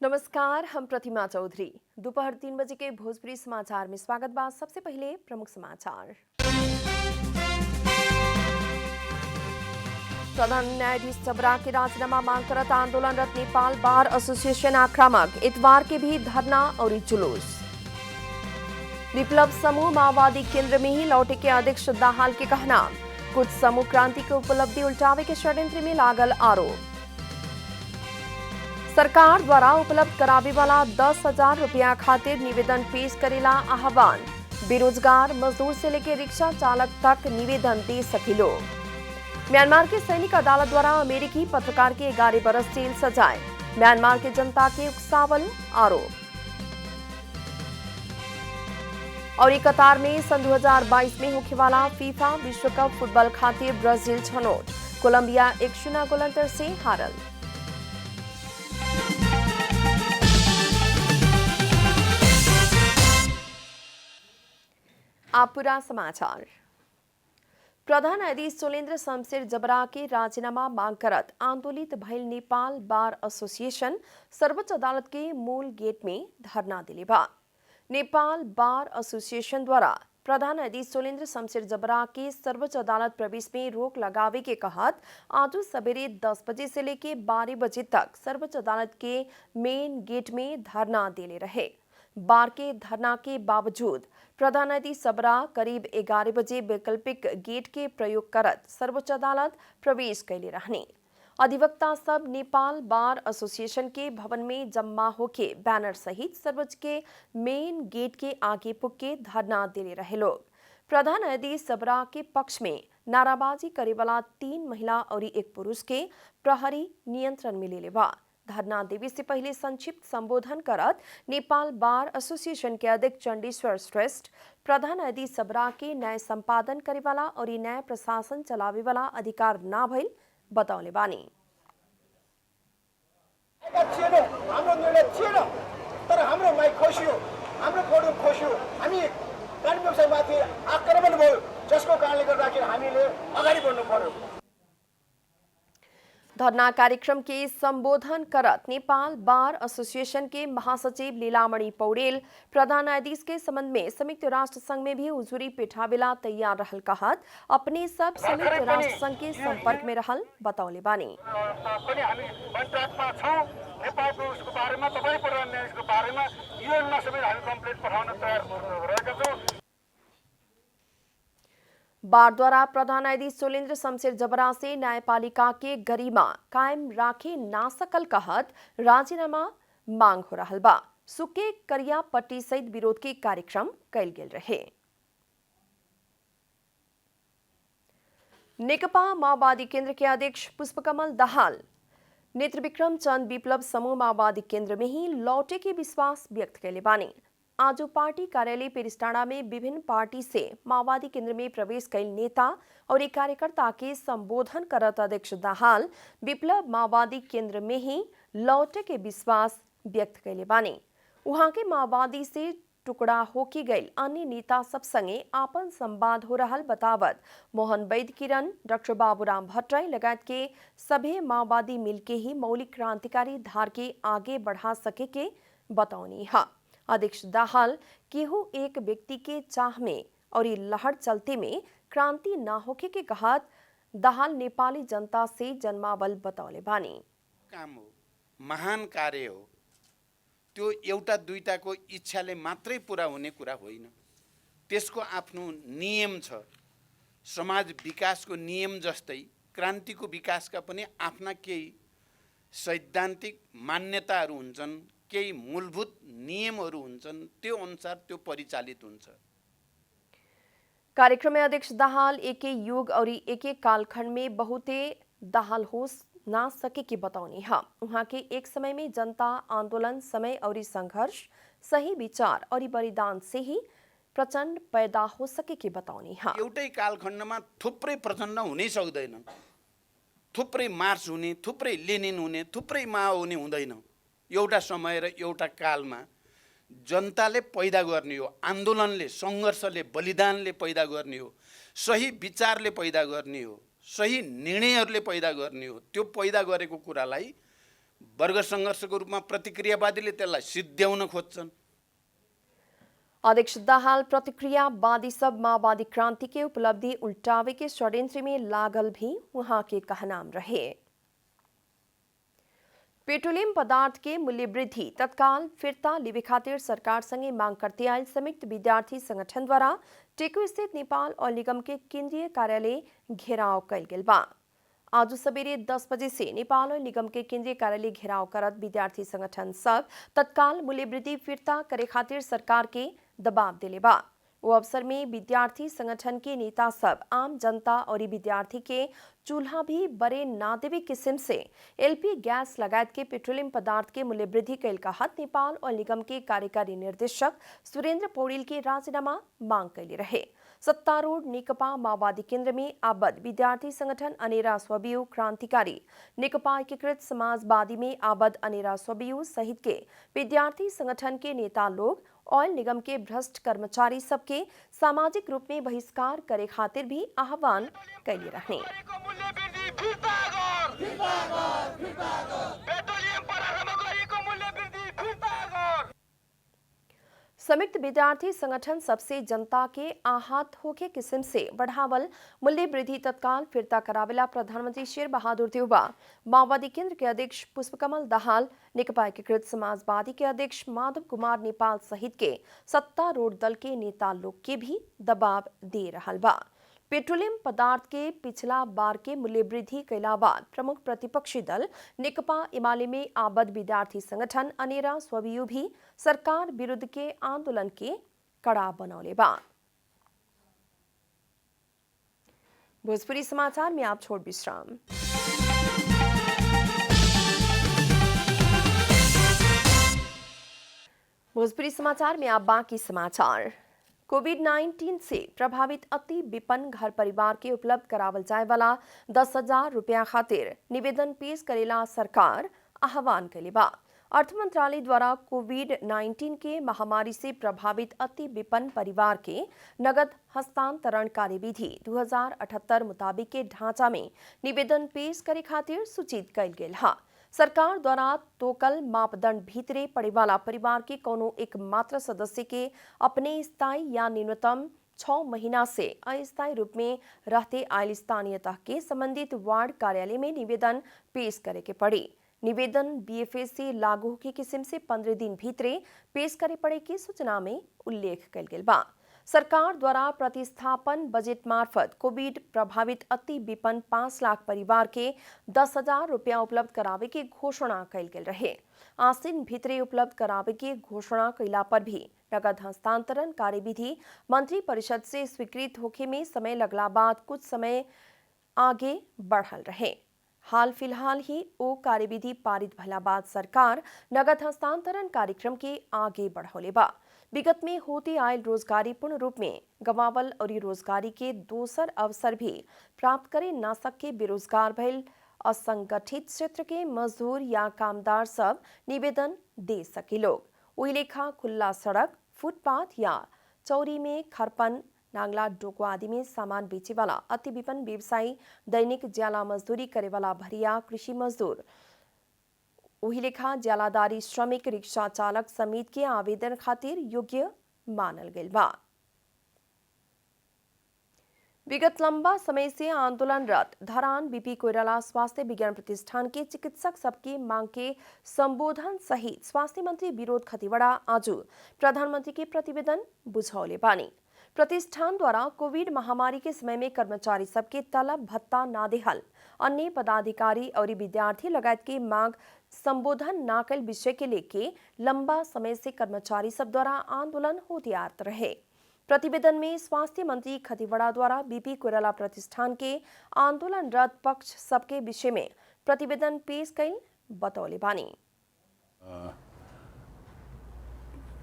नमस्कार, हम प्रतिमा चौधरी। दोपहर 3 बजे के भोजपुरी समाचार में स्वागत बा। सबसे पहले प्रमुख समाचार। प्रधान न्यायाधीश जबरा के राजीनामा मांग करत आंदोलनरत नेपाल बार एसोसिएशन आक्रामक। इतवार के भी धरना और जुलूस। विप्लव समूह माओवादी केंद्र में ही लौटे के अध्यक्ष दाहाल के कहना। कुछ समूह क्रांति के उपलब्धि उल्टावे के षड्यंत्र में लागल आरोप। सरकार द्वारा उपलब्ध करावे वाला 10,000 रुपया खातिर निवेदन पेश करेला आह्वान। बेरोजगार मजदूर से लेकर रिक्शा चालक तक निवेदन दे सकिलो। म्यांमार के सैनिक अदालत द्वारा अमेरिकी पत्रकार के 11 बरस जेल सजाए। म्यांमार के जनता के उकसावल आरोप। और कतार में सन 2022 में होने वाला फीफा विश्व कप फुटबॉल खातिर ब्राजील छनौट। कोलंबिया 1-0 गोल अंतर से हारल। आप पूरा समाचार। प्रधान न्यायाधीश सोलेन्द्र शमशेर जबरा के राजीनामा मांग करत आंदोलित भइल नेपाल बार एसोसिएशन सर्वोच्च अदालत के मूल गेट में धरना दिले बा। नेपाल बार एसोसिएशन द्वारा प्रधान न्यायाधीश सोलेन्द्र शमशेर जबरा के सर्वोच्च अदालत प्रवेश में रोक लगावे के कहत आज सवेरे 10 बजे से लेकर 12 बजे तक सर्वोच्च अदालत के मेन गेट में धरना दिले रहे। बार के धरना के बावजूद प्रधान न्यायाधीश जबरा करीब 11 बजे वैकल्पिक गेट के प्रयोग करत सर्वोच्च अदालत प्रवेश कैले रहने। अधिवक्ता सब नेपाल बार एसोसिएशन के भवन में जम्मा होके बैनर सहित सर्वोच्च के मेन गेट के आगे पुग के धरना दिले रहे लोग। प्रधान न्यायाधीश जबरा के पक्ष में नाराबाजी करे वाला 3 महिला और 1 पुरुष के प्रहरी नियंत्रण में ले बा। धरना देवे से पहले संक्षिप्त संबोधन करत नेपाल बार एसोसिएशन के अध्यक्ष चंडेश्वर श्रेष्ठ प्रधान न्यायाधीश जबरा के न्याय संपादन करे वाला और न्याय प्रशासन चलावे वाला अधिकार ना भइल बताउले बानी। हाम्रो निर्णय थिएन, तर हाम्रो माइक खोसियो, हाम्रो फोरम खोसियो, हामी कानुन व्यवस्थामाथि आक्रमण भयो, जसको कारणले गर्दाखेरि हामीले अगाडि बढ्नु पर्यो। धरना कार्यक्रम के संबोधन करत नेपाल बार एसोसिएशन के महासचिव लीलामणि पौडेल प्रधान न्यायाधीश के संबंध में संयुक्त राष्ट्र संघ में भी उजुरी पेठावेला तैयार रहल कहत अपने सब संयुक्त राष्ट्र संघ के संपर्क में रहल बताउले बानी। नेपालको उसको बारेमा तपाईं प्रधान न्यायाधीशको बारेमा युएनमा समेत हामी कम्प्लेन पठाउन तयार रहेका छौं। बार द्वारा प्रधान न्यायाधीश सोलेन्द्र शमशेर जबरा से न्यायपालिका के गरिमा कायम राखे ना सकल कहत राजीनामा मांग हो रहल बा। सुके करिया पट्टी सहित विरोध के कार्यक्रम कैल गेल रहे। नेकपा माओवादी केंद्र के अध्यक्ष पुष्पकमल दाहाल नेत्रविक्रम चंद विप्लव समूह माओवादी केंद्र में ही लौटे के विश्वास व्यक्त कैले बानी। आज पार्टी कार्यालय पेरिस्टाड़ा में विभिन्न पार्टी से माओवादी केंद्र में प्रवेश कैल नेता और एक कार्यकर्ता के संबोधन करत अध्यक्ष दाहाल विप्लव माओवादी केंद्र में ही लौटे के विश्वास व्यक्त कैले बानी। वहां के माओवादी से टुकड़ा होके गए अन्य नेता सब संगे आपन संवाद हो रहल बतावत मोहन वैद्य किरण डॉक्टर बाबूराम भट्टराई लगायत के सभी माओवादी मिलके ही मौलिक क्रांतिकारी धार के आगे बढ़ा सके के बतौनी है। अध्यक्ष दाहाल केहू एक व्यक्ति के चाह में और ये लहर चलते में क्रांति ना होके के कहत दाहाल नेपाली जनता से जन्मावल बतौले बानी। काम हो, महान कार्य हो, त्यो एउटा दुईटाको इच्छाले मात्रै पूरा हुने कुरा होइन। त्यसको आफ्नो नियम छ। समाज विकासको नियम जस्तै क्रान्तिको विकासका पनि आफ्ना केही सैद्धान्तिक मान्यताहरू हुन्छन्, केही मूलभूत नियमहरू हुन्छन्, त्यो अनुसार त्यो परिचालित हुन्छ। कार्यक्रम में अध्यक्ष दाहाल एक युग और एक कालखंड में बहुते दाहाल हो ना सके की बतौनी है। वहाँ के एक समय में जनता आंदोलन समय और संघर्ष सही विचार और बलिदान से ही प्रचंड पैदा हो सके की बतौनी है। एउटै कालखण्डमा थुप्रै प्रचण्ड हुनै सक्दैन, थुप्रै मार्च हुने, थुप्रै लेनिन हुने, थुप्रै माओ हुने हुँदैन। एउटा समय र एउटा कालमा जनताले पैदा गर्ने हो, आन्दोलनले संघर्षले बलिदानले पैदा गर्ने हो, सही विचारले पैदा गर्ने हो, सही निर्णयहरूले पैदा गर्ने हो। त्यो पैदा गरेको कुरालाई वर्ग सङ्घर्षको रूपमा प्रतिक्रियावादीले त्यसलाई सिद्ध्याउन खोज्छन्। अध्यक्ष दाहाल प्रतिक्रियावादी सब माओवादी क्रांति के उपलब्धि उल्टावे के षड्यंत्र में लागल भी वहां के कहनाम रहे। पेट्रोलियम पदार्थ के मूल्य वृद्धि तत्काल फिर्ता लेवे खातिर सरकार संगे मांग करते आयल संयुक्त विद्यार्थी संगठन द्वारा टेकु स्थित नेपाल ऑयल निगम के केंद्रीय कार्यालय घेराव कल गेल बा। आज सवेरे 10 बजे से नेपाल ऑयल निगम के केंद्रीय कार्यालय घेराव करत विद्यार्थी संगठन सब तत्काल मूल्य वृद्धि फिर्ता करे खातिर सरकार के दबाव दिले बा। वो अवसर में विद्यार्थी संगठन के नेता सब आम जनता और विद्यार्थी के चूल्हा भी बड़े ना देवे किस्म से एलपी गैस लगायत के पेट्रोलियम पदार्थ के मूल्य वृद्धि कैल कहत नेपाल ऑयल निगम के कार्यकारी निर्देशक सुरेंद्र पौडेल के राजीनामा मांग कैले रहे। सत्तारूढ़ नेकपा माओवादी केंद्र में आबद्ध विद्यार्थी संगठन अनेरा स्ववियु क्रांतिकारी नेकपा एकीकृत समाजवादी में आबद्ध अनेरा स्ववियु सहित के विद्यार्थी संगठन के नेता लोग ऑयल निगम के भ्रष्ट कर्मचारी सबके सामाजिक रूप में बहिष्कार करे खातिर भी आह्वान कैले रहे। संयुक्त विद्यार्थी संगठन सबसे जनता के आहत होके किस्म से बढ़ावल मूल्य वृद्धि तत्काल फिर्ता करावेला प्रधानमंत्री शेर बहादुर देउबा, माओवादी केंद्र के अध्यक्ष पुष्पकमल दाहाल, नेकपा एकीकृत समाजवादी के अध्यक्ष माधव कुमार नेपाल सहित के सत्तारूढ़ दल के नेता लोग के भी दबाव दे रहल बा। पेट्रोलियम पदार्थ के पिछला बार के मूल्य वृद्धि कैला बाद प्रमुख प्रतिपक्षी दल नेकपा एमाले में आबद्ध विद्यार्थी संगठन अनेरा स्ववियु भी सरकार विरुद्ध के आंदोलन के कड़ा बनौले बा। भोजपुरी समाचार में आप छोड़ विश्राम। भोजपुरी समाचार में आप बाकी समाचार। कोविड-19 से प्रभावित अति विपन्न घर परिवार के उपलब्ध करावल जाए वाला 10,000 रुपया खातिर निवेदन पेश करेला सरकार आह्वान कैले बा। अर्थ मंत्रालय द्वारा कोविड-19 के महामारी से प्रभावित अति विपन्न परिवार के नगद हस्तांतरण कार्यविधि 2078 मुताबिक के ढांचा में निवेदन पेश करे खातिर सूचित कैल गेल हा। सरकार द्वारा तोकल मापदंड भीतरे पड़े वाला परिवार के कोनो एक मात्र सदस्य के अपने स्थायी या न्यूनतम 6 महीना से अस्थायी रूप में रहते आयल स्थानीयतः के संबंधित वार्ड कार्यालय में निवेदन पेश करे के पड़े। निवेदन बीएफएस से लागू के किस्म से 15 दिन भीतरे पेश करे पड़े की सूचना में उल्लेख कल गेल बा। सरकार द्वारा प्रतिस्थापन बजट मार्फत कोविड प्रभावित अति विपन्न 5 लाख परिवार के 10,000 रुपया उपलब्ध करावे के घोषणा कैल गेल रहे। आसिन भीतरे उपलब्ध करावे के घोषणा कैला पर भी नगद हस्तांतरण कार्यविधि मंत्री परिषद से स्वीकृत होखे में समय लगला बाद कुछ समय आगे बढ़ल रहे। हाल फिलहाल ही ओ कार्यविधि पारित भला बाद सरकार नगद हस्तांतरण कार्यक्रम के आगे बढ़ौले बा। विगत में होती आयल रोजगारी पूर्ण रूप में गंवावल और रोजगारी के दोसर अवसर भी प्राप्त करे ना सके बेरोजगार भइल असंगठित क्षेत्र के मजदूर या कामदार सब निवेदन दे सके लोग। वही लेखा खुला सड़क, फुटपाथ या चौरी में खरपन, नांगला, डोको आदि में सामान बेचे वाला अति विपन्न व्यवसायी, दैनिक ज्याला मजदूरी करे वाला भरिया कृषि मजदूर, वही लेखा ज्यालादारी श्रमिक, रिक्शा चालक समेत के आवेदन खातिर योग्य मानल गइल बा। विगत लंबा समय से आंदोलनरत धरान बीपी कोइराला स्वास्थ्य विज्ञान प्रतिष्ठान के चिकित्सक सबके मांग के संबोधन सहित स्वास्थ्य मंत्री विनोद खतिवड़ा आज प्रधानमंत्री के प्रतिवेदन बुझौले बानी। प्रतिष्ठान द्वारा कोविड महामारी के समय में कर्मचारी सबके तलब भत्ता ना देहल, अन्य पदाधिकारी और विद्यार्थी लगायत के मांग संबोधन ना कल विषय के लेके लंबा समय से कर्मचारी सब द्वारा आंदोलन होते आत रहे। प्रतिवेदन में स्वास्थ्य मंत्री खतिवड़ा द्वारा बीपी कोइराला प्रतिष्ठान के आंदोलनरत पक्ष सबके विषय में प्रतिवेदन पेश कैल बतौले बानी।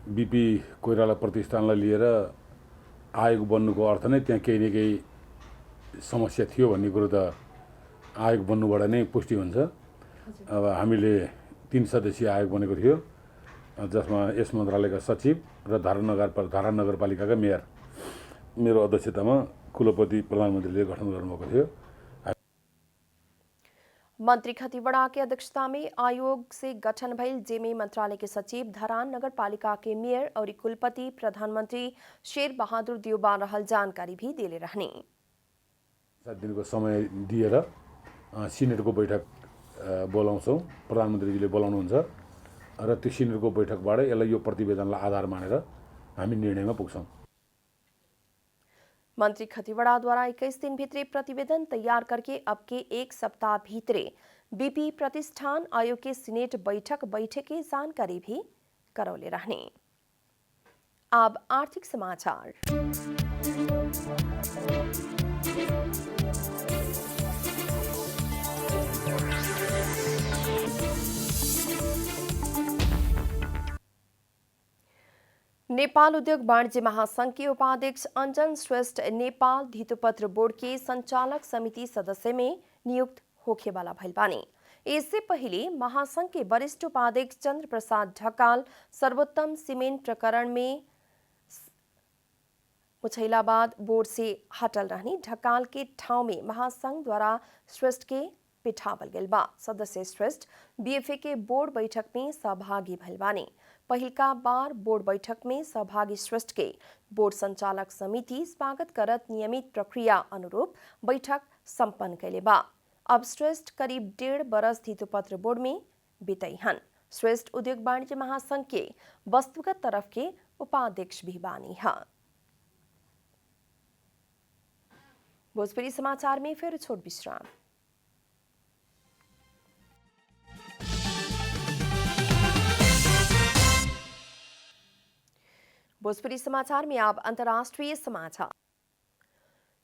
बीपी कोइराला प्रतिष्ठानलाई लिएर आयोग बन्नुको अर्थ नै त्यहाँ केही न केही समस्या थियो भन्ने कुरो त आयोग बन्नुबाट नै पुष्टि हुन्छ। अब हामीले 3 सदस्यीय आयोग बनेको थियो, जसमा यस मन्त्रालयका सचिव र धारा नगरपालिकाका मेयर मेरो अध्यक्षतामा कुलपति प्रधानमन्त्रीले गठन गर्नुभएको थियो। मंत्री खतिवड़ा की अध्यक्षता में आयोग से गठन भइल जेमे मंत्रालय के सचिव, धरान नगर पालिका के मेयर और कुलपति प्रधानमंत्री शेर बहादुर देउबा रहल जानकारी भी दिले रहने। 7 दिनको समय दिएर सिनेटको बैठक बोलाउँछौँ, प्रधानमन्त्रीजीले बोलाउनुहुन्छ र त्यो सिनेटको बैठकबाट यसलाई यो प्रतिवेदनलाई आधार मानेर हामी निर्णयमा पुग्छौँ। मंत्री खतिवड़ा द्वारा 21 दिन भीतरे प्रतिवेदन तैयार करके अब के 1 सप्ताह भीतरे बीपी प्रतिष्ठान आयोग के सीनेट बैठक की जानकारी भी करौले रहने। अब आर्थिक समाचार। नेपाल उद्योग वाणिज्य महासंघ के उपाध्यक्ष अंजन श्रेष्ठ नेपाल धितोपत्र बोर्ड के संचालक समिति सदस्य में नियुक्त होखे वाला भइल बानी। इससे पहले महासंघ के वरिष्ठ उपाध्यक्ष चंद्र प्रसाद ढकाल सर्वोत्तम सीमेंट प्रकरण में मुछैलाबाद बोर्ड से हटल रहनी। ढकाल के ठाव में महासंघ द्वारा श्रेष्ठ के पिठावल गेल बा। सदस्य श्रेष्ठ बीएफए के बोर्ड बैठक में सहभागी भइल बानी। पहिलका बार बोर्ड बैठक में सहभागी श्रेष्ठ के बोर्ड संचालक समिति स्वागत करत नियमित प्रक्रिया अनुरूप बैठक संपन्न कैले बा। अब श्रेष्ठ करीब 1.5 बरस धितोपत्र बोर्ड में बितैहन। श्रेष्ठ उद्योग वाणिज्य महासंघ के वस्तुगत तरफ के उपाध्यक्ष भी बानी है। भोजपुरी समाचार में फिर छोट विश्राम। भोजपुरी समाचार में अब अंतर्राष्ट्रीय समाचार।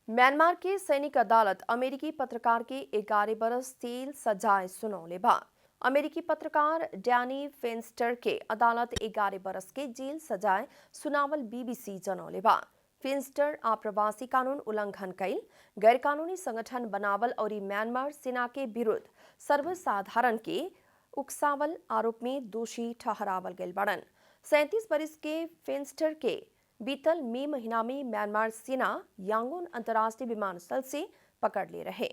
म्यांमार के सैनिक अदालत अमेरिकी पत्रकार के 11 बरस जेल सजाए सुनौले बा। अमेरिकी पत्रकार डैनी फेंस्टर के अदालत 11 बरस के जेल सजाए सुनावल बीबीसी जनौले बा। फेंस्टर आप्रवासी कानून उल्लंघन कैल, गैर कानूनी संगठन बनावल और म्यांमार सेना के विरुद्ध सर्वसाधारण के उकसावल आरोप में दोषी ठहरावल गए बड़न। 37 बरस के फेंस्टर के बीतल मई महीना में म्यांमार सेना यांगून अंतर्राष्ट्रीय विमानस्थल से पकड़ ले रहे।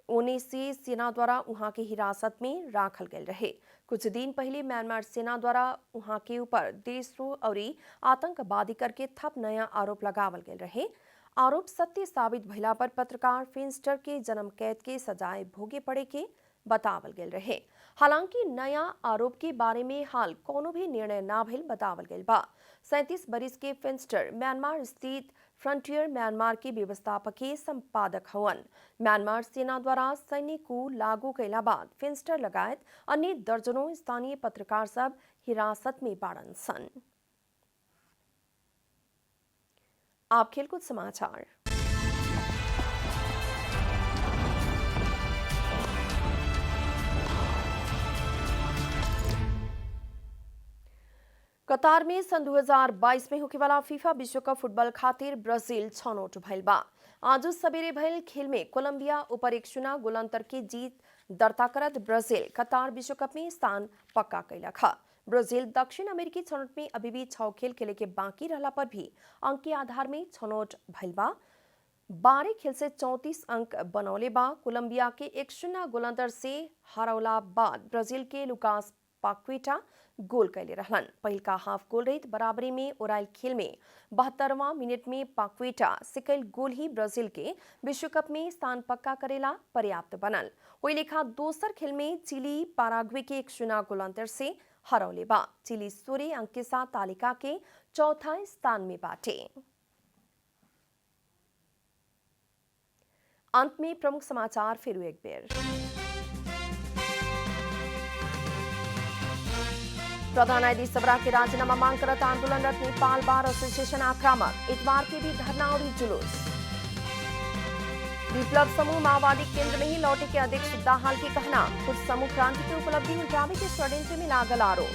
उन्हें से सेना द्वारा वहां की हिरासत में राखल गए रहे। कुछ दिन पहले म्यांमार सेना द्वारा वहां के ऊपर देशद्रोह और आतंकवादी करके थप नया आरोप लगावल गए रहे। आरोप सत्य साबित भइला पर पत्रकार फेंस्टर के जन्म कैद के सजाए भोगे पड़े के बतावल गए रहे। हालांकि नया आरोप के बारे में हाल कोनो भी निर्णय ना भइल बतावल गए बा। 37 बरिस के फेंस्टर म्यांमार स्थित फ्रंटियर म्यांमार के व्यवस्थापकीय संपादक हवन। म्यांमार सेना द्वारा सैन्य कू लागू कैला बाद फेंस्टर लगायत अन्य दर्जनों स्थानीय पत्रकार सब हिरासत में बाड़न सन। आप खेलकूद समाचार। कतार में सन 2022 में होने वाला फीफा विश्व कप फुटबॉल खातिर ब्राजील छनौट भइल बा। आज सवेरे भइल खेल में कोलंबिया ऊपर 1-0 गोल अंतर की जीत दर्ता करत ब्राजील कतार विश्व कप में स्थान पक्का कैलक है। ब्राजील दक्षिण अमेरिकी छनौट में अभी भी 6 खेल खेले के बाकी रहला पर भी अंक के आधार में छनौट भइल बा। 12 खेल से 34 अंक बनौले बा। कोलंबिया के 1-0 गोल अंतर से हरौला बाद ब्राजील के लुकास पाक्वेटा गोल कैले रहलन। पहिलका हाफ गोल रहित बराबरी में ओराइल खेल में 72वां मिनट में पाक्वेटा से कैल गोल ही ब्राजील के विश्व कप में स्थान पक्का करेला पर्याप्त बनल। वही लेखा दोसर खेल में चिली पाराग्वे के 1-0 गोल अंतर से हरौले बा। चिली 16 अंक के साथ तालिका के चौथा स्थान में बाटे। अंत में प्रमुख समाचार फिर एक बेर। प्रधान न्यायाधीश सबरा के राजीनामा मांग करत आंदोलनरत नेपाल बार एसोसिएशन आक्रामक। इतवार के भी धरना और जुलूस। विप्लव समूह माओवादी केंद्र में ही लौटे के अध्यक्ष दाहाल की कहना। कुछ समूह क्रांति की उपलब्धि उलझावे के षड्यंत्र में लागल आरोप।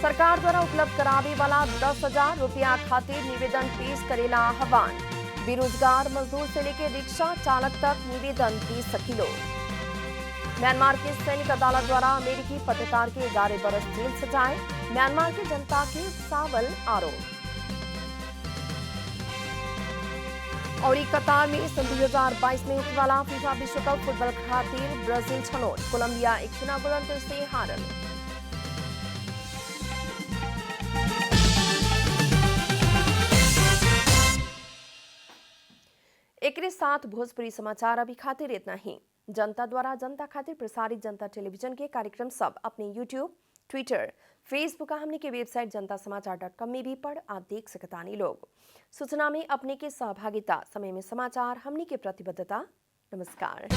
सरकार द्वारा उपलब्ध करावे वाला 10,000 रुपया खातिर निवेदन पेश करेला आह्वान। बेरोजगार मजदूर से लेकर रिक्शा चालक तक निवेदन दे सकिलो। म्यांमार के सैनिक अदालत द्वारा अमेरिकी पत्रकार के 11 बरस जेल सजाए। म्यांमार की जनता के उकसावल आरोप। और कतार में सन 2022 में होने वाला फीफा विश्व कप फुटबॉल खातिर ब्राजील छनौट कोलंबिया 1-0 गोल अंतर से हारल। एक साथ भोजपुरी समाचार अभी खातिर इतना ही। जनता द्वारा जनता खातिर प्रसारित जनता टेलीविजन के कार्यक्रम सब अपने यूट्यूब, ट्विटर, फेसबुक हमने के वेबसाइट जनतासमाचार.com में भी पढ़ आप देख सकतानी लोग। सूचना में अपने के सहभागिता, समय में समाचार हमने के प्रतिबद्धता। नमस्कार।